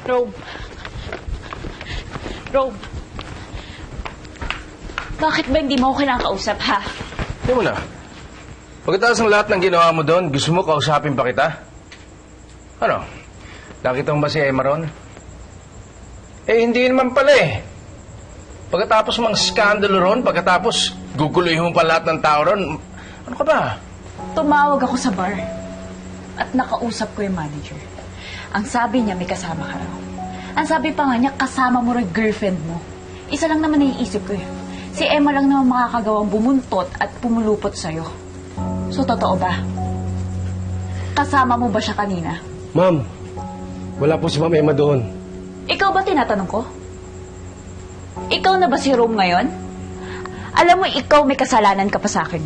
Rome. Rome. Bakit ba hindi mo ako kinakausap, ha? Hindi mo na. Pagkatapos ng lahat ng ginawa mo doon, gusto mo kausapin pa kita? Ano? Nakita mo ba si Emma ron? Hindi naman pala eh. Pagkatapos mang skandalo ron, pagkatapos guguluhin mo pa lahat ng tao ron, ano ka ba? Tumawag ako sa bar at nakausap ko yung manager. Ang sabi niya, may kasama ka raw. Ang sabi pa nga niya, kasama mo rin girlfriend mo. Isa lang naman naiisip ko yun. Si Emma lang naman makakagawang bumuntot at pumulupot sa'yo. So, totoo ba? Kasama mo ba siya kanina? Ma'am, wala po si Ma'am Emma doon. Ikaw ba tinatanong ko? Ikaw na ba si Rome ngayon? Alam mo, ikaw may kasalanan ka pa sa akin.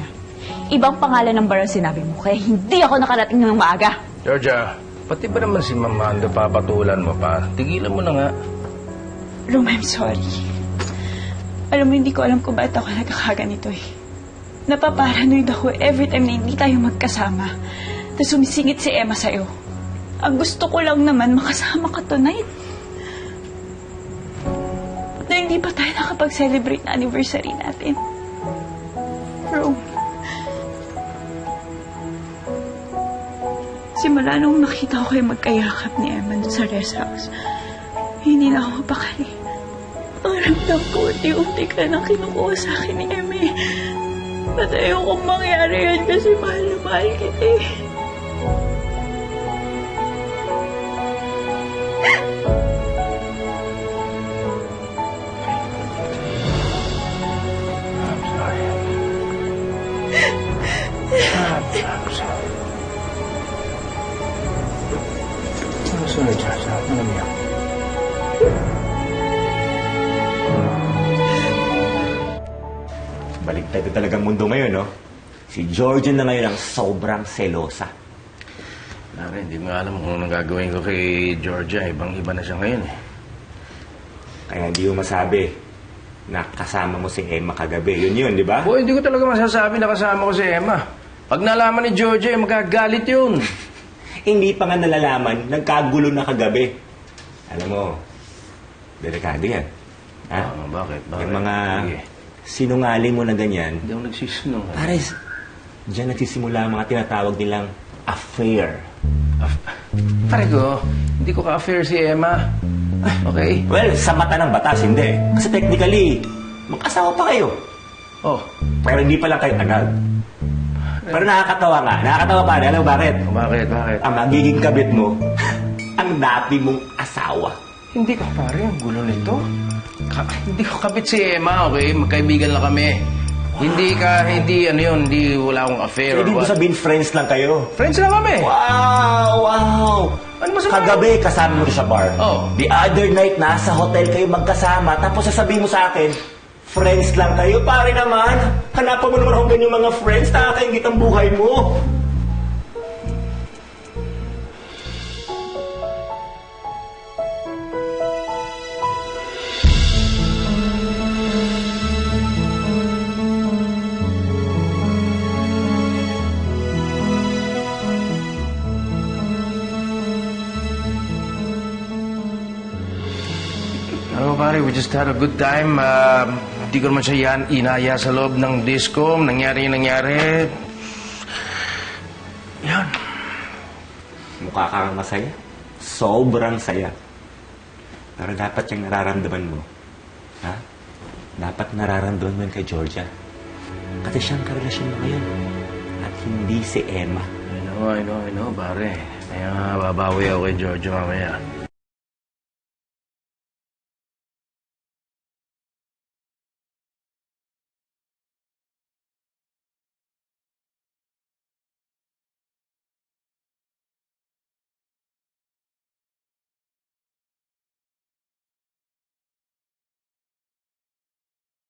Ibang pangalan ng bar ang sinabi mo, kaya hindi ako nakarating ng maaga. Georgia, pati ba naman si Mamando papatulan mo pa? Tigilan mo na nga. Rome, I'm sorry. Alam mo, hindi ko alam kung bakit ako nagkakaganito eh. Napaparanoid ako every time na hindi tayo magkasama. Tapos sumisingit si Emma sa'yo. Ang gusto ko lang naman makasama ka tonight. Na hindi pa tayo nakapag-celebrate na anniversary natin. Rome. Simula nung nakita ko kayo magkayakap ni Emma dun sa rest house, hindi na ako mapakali. Ang ramdam ko, unti-unti ka nang kinukuha sa akin ni Emma. At ayokong mangyari yan kasi mahal na mahal kita eh. I'm sorry. I'm sorry, Georgia. Alam mo yan. Baligtad na talagang mundo ngayon, no? Si Georgia na ngayon ang sobrang selosa. Pare, hindi mo alam kung anong gagawin ko kay Georgia. Ibang-iba na siya ngayon eh. Kaya hindi mo masabi na kasama mo si Emma kagabi. Yun, di ba? Hindi ko talaga masasabi na kasama ko si Emma. Pag nalaman ni Georgia, magagalit yun. Hindi pa nga nalalaman, nagkagulo na kagabi. Alam mo, delikado yan. Ha? Bakit? Yung mga Sige. sinungaling mo na ganyan, Hindi ako nagsisinong. pare, diyan nagsisimula ang mga tinatawag nilang affair. Pare ko, hindi ko ka-affair si Emma. Okay? Well, sa mata ng batas, hindi. Kasi technically, magkasawa pa kayo. Oh, Pero hindi pa lang kayo tagal. Pero nakakatawa nga. Nakakatawa pa rin. Alam mo bakit? bakit? Ang magiging kabit mo, ang dati mong asawa. Hindi ko, pare, ang gulo nito. Hindi ko kabit si Emma, okay? Magkaibigan lang kami. Hindi, wala akong affair Hindi or ko what. sabihin friends lang kayo. Friends lang kami. Wow! Ano masama? Kagabi, kasama mo sa bar. Oh. The other night, nasa hotel kayo magkasama, tapos sasabihin mo sa akin, friends lang kayo. Pare naman, hanapan mo naman akong ganyang mga friends, nakakaingit ang buhay mo. Ano pare, we just had a good time. Hindi ko naman siya inaya sa loob ng disco. Nangyari yung nangyari. Yan. Mukha kang masaya. Sobrang saya. Pero dapat yung nararamdaman mo. Ha? Dapat nararamdaman mo yun kay Georgia. Kasi siyang karelasyon mo ngayon. At hindi si Emma. I know, pare. Kaya babawi ako kay Giorgio mamaya.